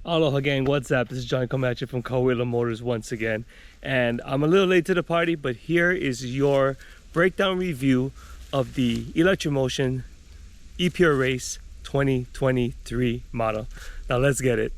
Aloha gang, what's up? This is John coming at you from Kawila Motors once again. And I'm a little late to the party, but here is your breakdown review of the Electromotion E-Pure Race 2023 model. Now let's get it.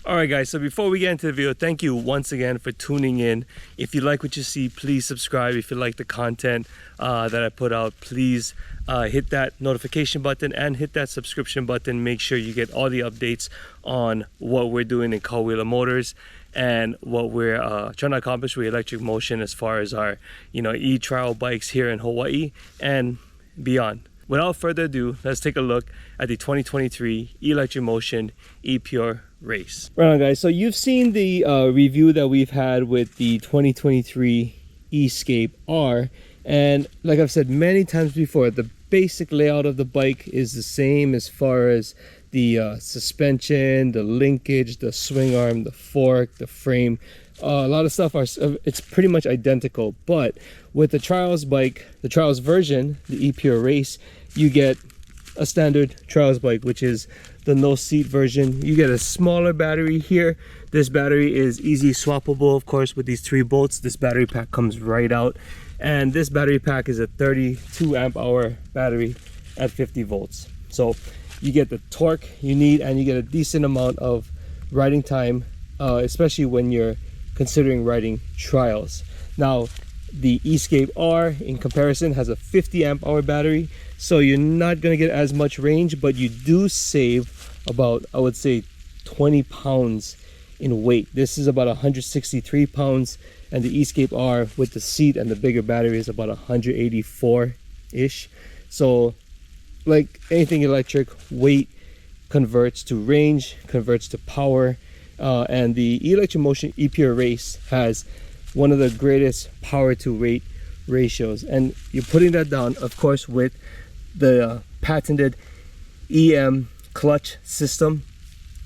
Alright guys, so before we get into the video, thank you once again for tuning in. If you like what you see, please subscribe. If you like the content that I put out, please hit that notification button and hit that subscription button. Make sure you get all the updates on what we're doing in Kawila Motors and what we're trying to accomplish with Electric Motion as far as our e-trial bikes here in Hawaii and beyond. Without further ado, let's take a look at the 2023 Electromotion E-Pure Race. Right on guys, so you've seen the review that we've had with the 2023 E-Scape R, and like I've said many times before, the basic layout of the bike is the same as far as the suspension, the linkage, the swing arm, the fork, the frame. A lot of stuff it's pretty much identical, but with the trials bike, the trials version, the E-Pure Race, you get a standard trials bike, which is the no seat version. You get a smaller battery here. This battery is easy swappable, of course, with these 3 bolts. This battery pack comes right out, and this battery pack is a 32 amp hour battery at 50 volts. So you get the torque you need, and you get a decent amount of riding time, especially when you're considering riding trials. Now the E-Scape R in comparison has a 50 amp hour battery, so you're not going to get as much range, but you do save about, I would say, 20 pounds in weight. This is about 163 pounds, and the E-Scape R with the seat and the bigger battery is about 184 ish. So like anything electric, weight converts to range, converts to power, and the Electromotion E-Pure Race has one of the greatest power to weight ratios, and you're putting that down, of course, with the patented EM clutch system.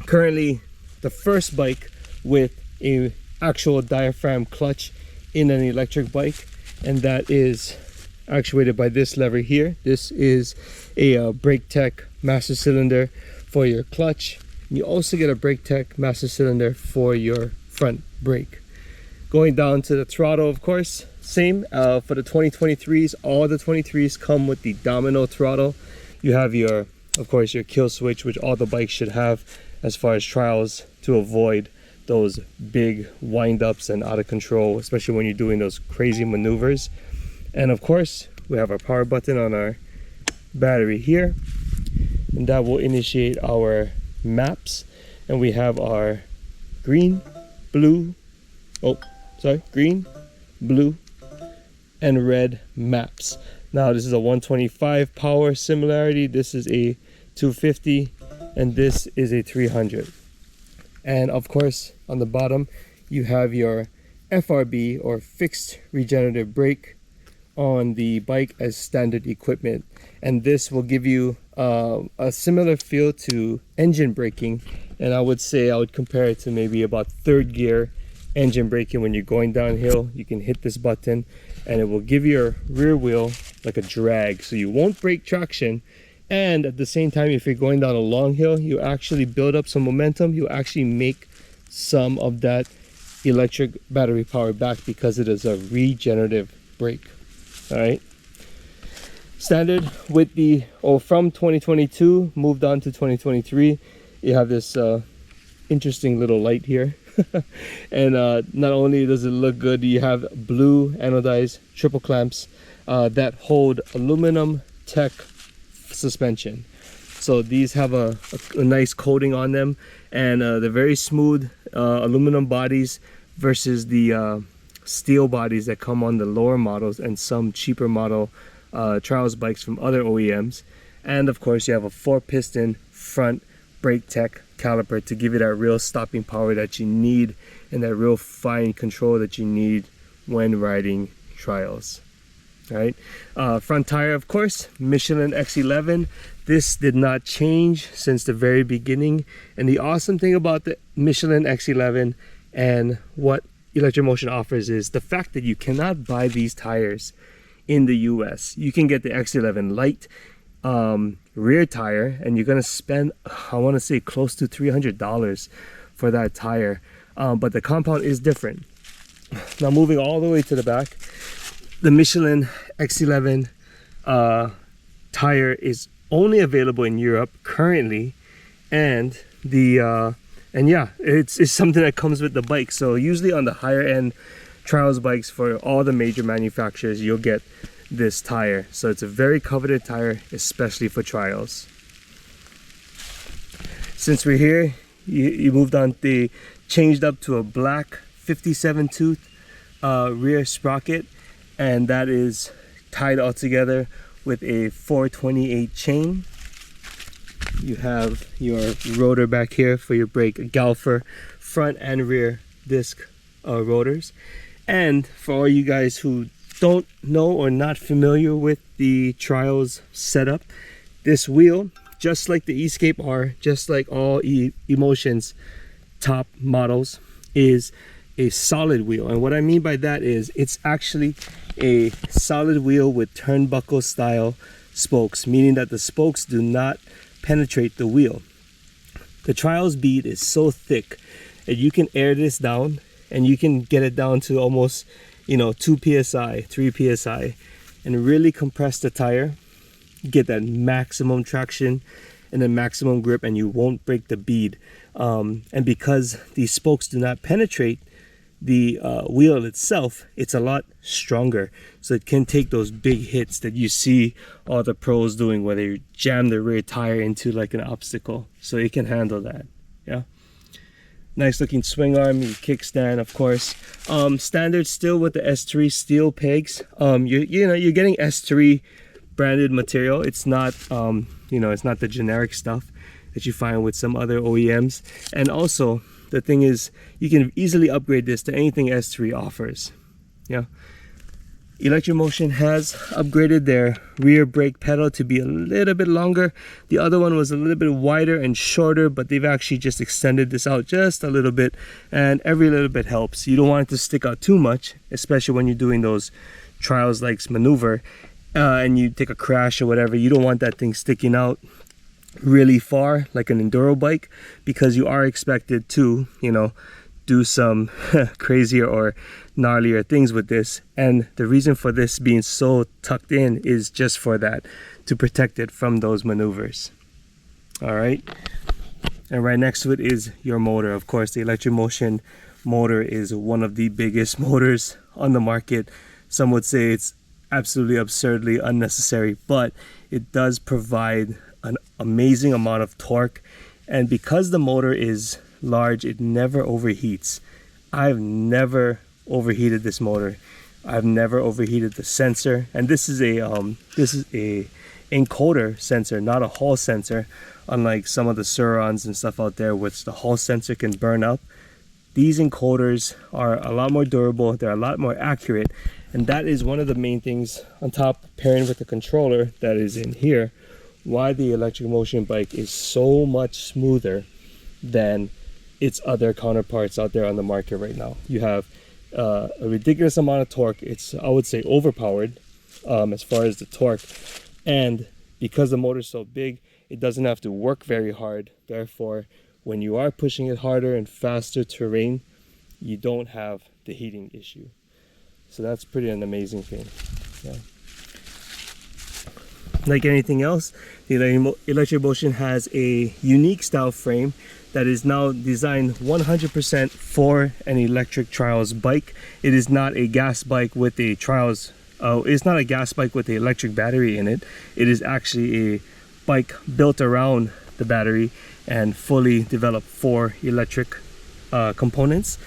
Currently the first bike with a actual diaphragm clutch in an electric bike, and that is actuated by this lever here. This is a BrakeTech master cylinder for your clutch. You also get a BrakeTech master cylinder for your front brake. Going down to the throttle, of course, same for the 2023s. All the 23s come with the domino throttle. You have your, of course, your kill switch, which all the bikes should have as far as trials, to avoid those big wind-ups and out of control, especially when you're doing those crazy maneuvers. And of course, we have our power button on our battery here, and that will initiate our maps. And we have our green, blue, green, blue, and red maps. Now this is a 125 power similarity, this is a 250, and this is a 300. And of course, on the bottom you have your FRB, or fixed regenerative brake, on the bike as standard equipment, and this will give you a similar feel to engine braking. And I would say I would compare it to maybe about 3rd gear engine braking. When you're going downhill, you can hit this button and it will give your rear wheel like a drag, so you won't break traction, and at the same time, if you're going down a long hill, you actually build up some momentum. You actually make some of that electric battery power back because it is a regenerative brake. All right, standard with the from 2022 moved on to 2023, you have this interesting little light here. And not only does it look good, you have blue anodized triple clamps that hold aluminum tech suspension. So these have a nice coating on them, and they're very smooth aluminum bodies versus the steel bodies that come on the lower models and some cheaper model trials bikes from other OEMs. And of course you have a 4-piston front brake tech caliper to give you that real stopping power that you need and that real fine control that you need when riding trials. All right, front tire, of course, Michelin X11. This did not change since the very beginning. And the awesome thing about the Michelin X11 and what Electric Motion offers is the fact that you cannot buy these tires in the US. You can get the X11 light rear tire, and you're gonna spend, I want to say, close to $300 for that tire, but the compound is different. Now moving all the way to the back, the Michelin X11 tire is only available in Europe currently, and yeah, it's something that comes with the bike. So usually on the higher end trials bikes for all the major manufacturers, you'll get this tire. So it's a very coveted tire, especially for trials. Since we're here, you moved on, they changed up to a black 57 tooth rear sprocket, and that is tied all together with a 428 chain. You have your rotor back here for your brake, a Galfer front and rear disc rotors. And for all you guys who don't know or not familiar with the trials setup, this wheel, just like the Escape R, just like all Emotion's top models, is a solid wheel. And what I mean by that is it's actually a solid wheel with turnbuckle style spokes, meaning that the spokes do not penetrate the wheel. The trials bead is so thick that you can air this down, and you can get it down to almost, you know, 2 psi, 3 psi, and really compress the tire, get that maximum traction and then maximum grip, and you won't break the bead. And because these spokes do not penetrate the wheel itself, it's a lot stronger, so it can take those big hits that you see all the pros doing, where they jam their rear tire into like an obstacle. So it can handle that. Yeah, nice looking swing arm, your kickstand, of course. Standard still with the S3 steel pegs. You're getting S3 branded material. It's not it's not the generic stuff that you find with some other OEMs. And also the thing is, you can easily upgrade this to anything S3 offers. Yeah, Electric Motion has upgraded their rear brake pedal to be a little bit longer. The other one was a little bit wider and shorter, but they've actually just extended this out just a little bit, and every little bit helps. You don't want it to stick out too much, especially when you're doing those trials like maneuver and you take a crash or whatever. You don't want that thing sticking out really far like an enduro bike, because you are expected to, do some crazier or gnarlier things with this. And the reason for this being so tucked in is just for that, to protect it from those maneuvers. All right, and right next to it is your motor. Of course, the Electric Motion motor is one of the biggest motors on the market. Some would say it's absolutely absurdly unnecessary, but it does provide an amazing amount of torque, and because the motor is large, it never overheats. I've never overheated this motor. I've never overheated the sensor, and this is a encoder sensor, not a hall sensor, unlike some of the Surons and stuff out there, which the hall sensor can burn up. These encoders are a lot more durable, they're a lot more accurate, and that is one of the main things, on top pairing with the controller that is in here, why the Electric Motion bike is so much smoother than its other counterparts out there on the market right now. You have a ridiculous amount of torque. It's, I would say, overpowered as far as the torque, and because the motor is so big, it doesn't have to work very hard. Therefore, when you are pushing it harder and faster terrain, you don't have the heating issue. So that's pretty an amazing thing. Yeah. Like anything else, the Electric Motion has a unique style frame that is now designed 100% for an electric trials bike. It is not a gas bike with a trials. It's not a gas bike with an electric battery in it. It is actually a bike built around the battery and fully developed for electric components.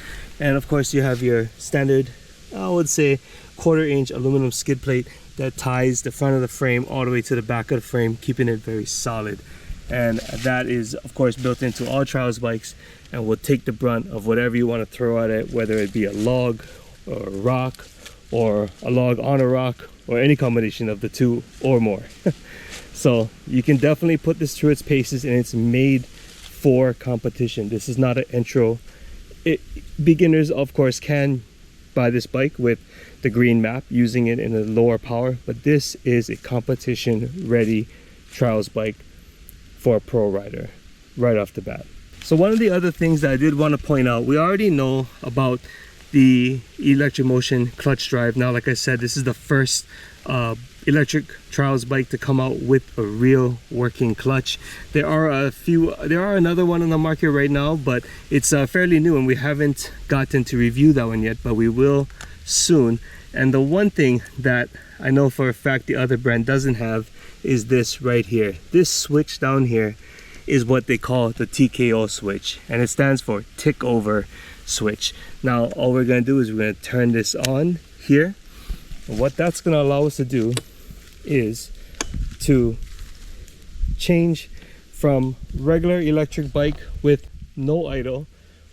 And of course, you have your standard, I would say, 1/4 inch aluminum skid plate. that ties the front of the frame all the way to the back of the frame, keeping it very solid. And that is of course built into all trials bikes, and will take the brunt of whatever you want to throw at it, whether it be a log or a rock, or a log on a rock, or any combination of the two or more. So you can definitely put this through its paces, and it's made for competition. This is not an intro. Beginners of course can buy this bike with the green map, using it in a lower power, but this is a competition ready trials bike for a pro rider right off the bat. So one of the other things that I did want to point out, we already know about the electric motion clutch drive. Now, like I said, this is the first electric trials bike to come out with a real working clutch. There are another one on the market right now, but it's fairly new, and we haven't gotten to review that one yet, but we will soon. And the one thing that I know for a fact the other brand doesn't have is this right here. This switch down here is what they call the TKO switch, and it stands for tick over switch. Now all we're going to do is we're going to turn this on here, and what that's going to allow us to do is to change from regular electric bike with no idle.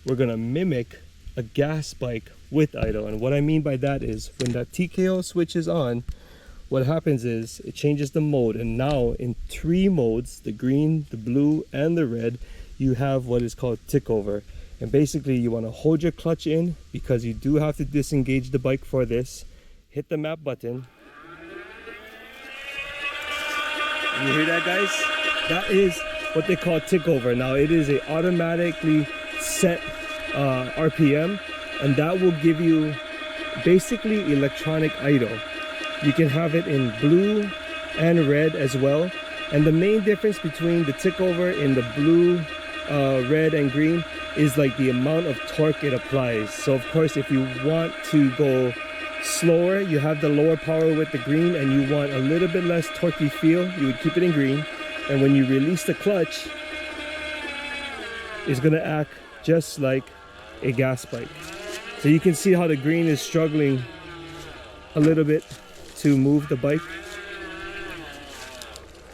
We're going to mimic a gas bike with idle, and what I mean by that is when that TKO switch is on, what happens is it changes the mode, and now in 3 modes, the green, the blue, and the red, you have what is called tick over. And basically you want to hold your clutch in, because you do have to disengage the bike for this. Hit the map button. You hear that, guys? That is what they call tick over. Now it is a automatically set RPM, and that will give you basically electronic idle. You can have it in blue and red as well. And the main difference between the tick over in the blue, red, and green is like the amount of torque it applies. So of course, if you want to go slower, you have the lower power with the green, and you want a little bit less torquey feel, you would keep it in green. And when you release the clutch, it's gonna act just like a gas bike. So you can see how the green is struggling a little bit to move the bike.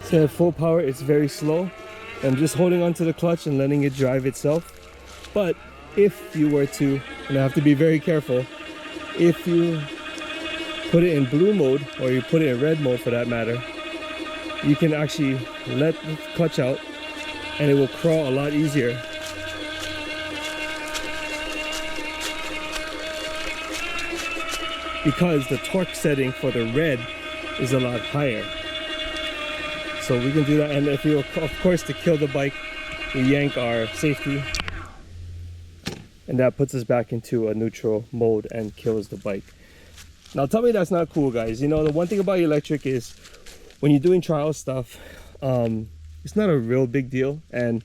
So at full power, it's very slow. I'm just holding onto the clutch and letting it drive itself. But if you were to, and I have to be very careful, if you put it in blue mode, or you put it in red mode for that matter, you can actually let the clutch out and it will crawl a lot easier. Because the torque setting for the red is a lot higher. So we can do that, and if you, of course, to kill the bike, we yank our safety, and that puts us back into a neutral mode and kills the bike. Now tell me that's not cool, guys. You know, the one thing about electric is when you're doing trial stuff, it's not a real big deal, and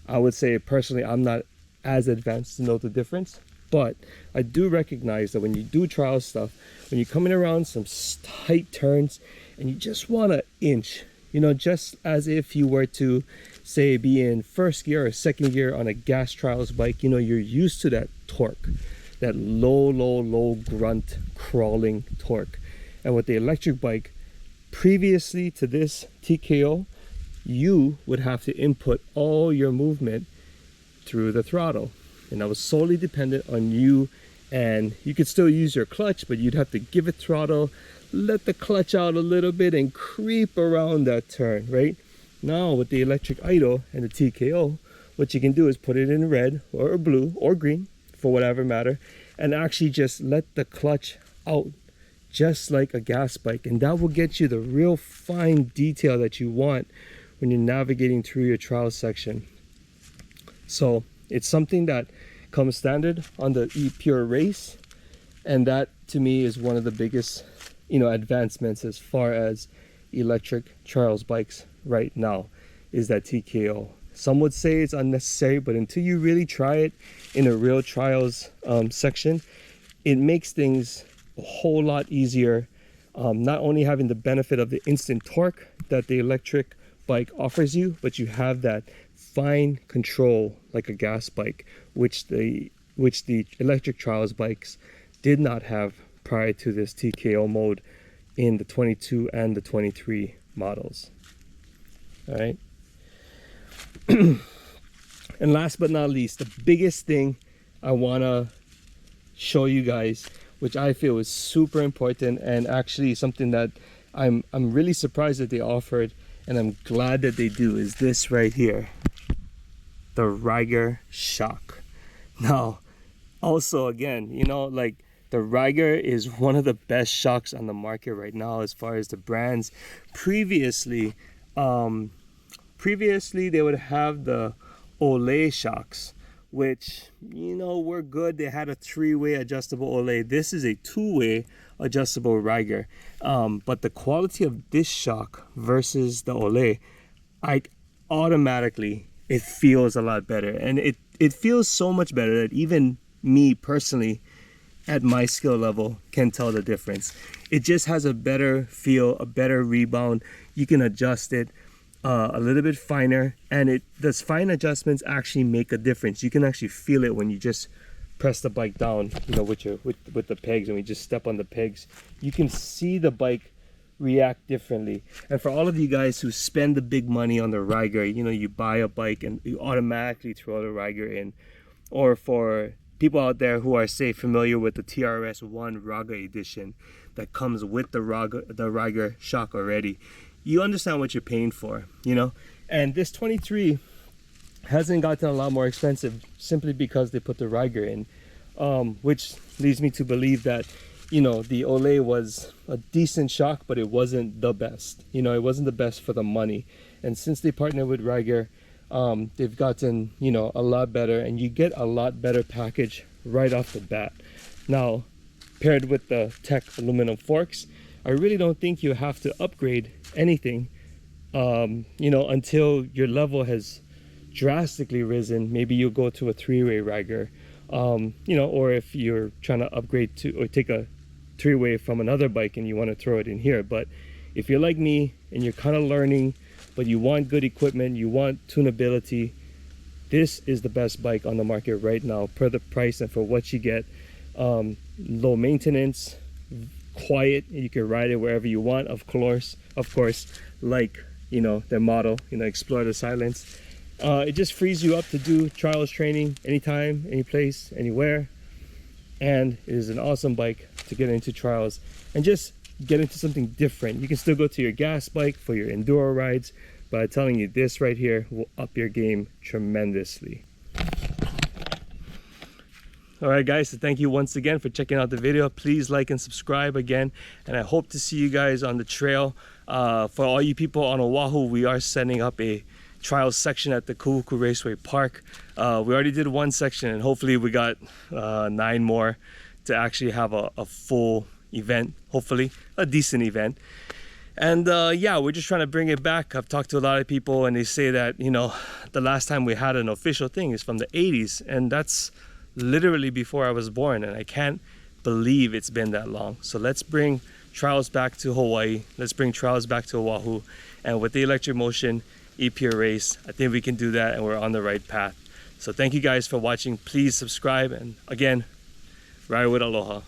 I would say personally I'm not as advanced to know the difference. But I do recognize that when you do trial stuff, when you're coming around some tight turns and you just want to inch, you know, just as if you were to say be in first gear or second gear on a gas trials bike, you know, you're used to that torque, that low grunt crawling torque. And with the electric bike, previously to this TKO, you would have to input all your movement through the throttle. And that was solely dependent on you, and you could still use your clutch, but you'd have to give it throttle, let the clutch out a little bit, and creep around that turn, right? Now with the electric idle and the TKO, what you can do is put it in red or blue or green, for whatever matter, and actually just let the clutch out just like a gas bike, and that will get you the real fine detail that you want when you're navigating through your trial section. So it's something that comes standard on the E-Pure Race, and that to me is one of the biggest, you know, advancements as far as electric trials bikes right now, is that TKO. Some would say it's unnecessary, but until you really try it in a real trials section, it makes things a whole lot easier. Not only having the benefit of the instant torque that the electric bike offers you, but you have that fine control like a gas bike, which the electric trials bikes did not have prior to this TKO mode in the 22 and the 23 models. All right. And last but not least, the biggest thing I want to show you guys, which I feel is super important and actually something that I'm really surprised that they offered, and I'm glad that they do, is this right here, the Ryger Shock. Now, also again, you know, like the Ryger is one of the best shocks on the market right now as far as the brands. Previously they would have the Olay shocks, which, you know, were good. They had a 3-way adjustable Olay. This is a 2-way adjustable Ryger. But the quality of this shock versus the Olay, it feels a lot better. And it feels so much better that even me personally, at my skill level, can tell the difference. It just has a better feel, a better rebound. You can adjust it a little bit finer, and those fine adjustments actually make a difference. You can actually feel it when you just press the bike down, you know, with the pegs, and we just step on the pegs. You can see the bike react differently. And for all of you guys who spend the big money on the Ryger, you know, you buy a bike and you automatically throw the Ryger in, or for people out there who are, say, familiar with the TRS-1 Raga edition that comes with the Ryger Shock already, you understand what you're paying for, you know. And this 23 hasn't gotten a lot more expensive simply because they put the Ryger in, which leads me to believe that, you know, the Olay was a decent shock, but it wasn't the best. You know, it wasn't the best for the money. And since they partnered with Ryger, they've gotten, you know, a lot better, and you get a lot better package right off the bat. Now, paired with the Tech aluminum forks, I really don't think you have to upgrade anything, you know, until your level has drastically risen. Maybe you'll go to a 3-way Ryger, you know, or if you're trying to upgrade to or take a 3-way from another bike and you want to throw it in here. But if you're like me and you're kind of learning, but you want good equipment, you want tunability, this is the best bike on the market right now per the price and for what you get. Low maintenance, quiet, you can ride it wherever you want, of course, like, you know, their motto, you know, explore the silence. It just frees you up to do trials training anytime, any place, anywhere. And it is an awesome bike to get into trials and just get into something different. You can still go to your gas bike for your enduro rides, but I'm telling you, this right here will up your game tremendously. All right, guys, so thank you once again for checking out the video. Please like and subscribe again, and I hope to see you guys on the trail. For all you people on Oahu, we are setting up a trial section at the Kuhuku Raceway Park. We already did one section, and hopefully we got 9 more to actually have a full event, hopefully a decent event. And yeah, we're just trying to bring it back. I've talked to a lot of people, and they say that, you know, the last time we had an official thing is from the 80s, and that's literally before I was born, and I can't believe it's been that long. So let's bring trials back to Hawaii. Let's bring trials back to Oahu. And with the Electric Motion E-Pure Race, I think we can do that, and we're on the right path. So thank you guys for watching. Please subscribe, and again, ride with aloha.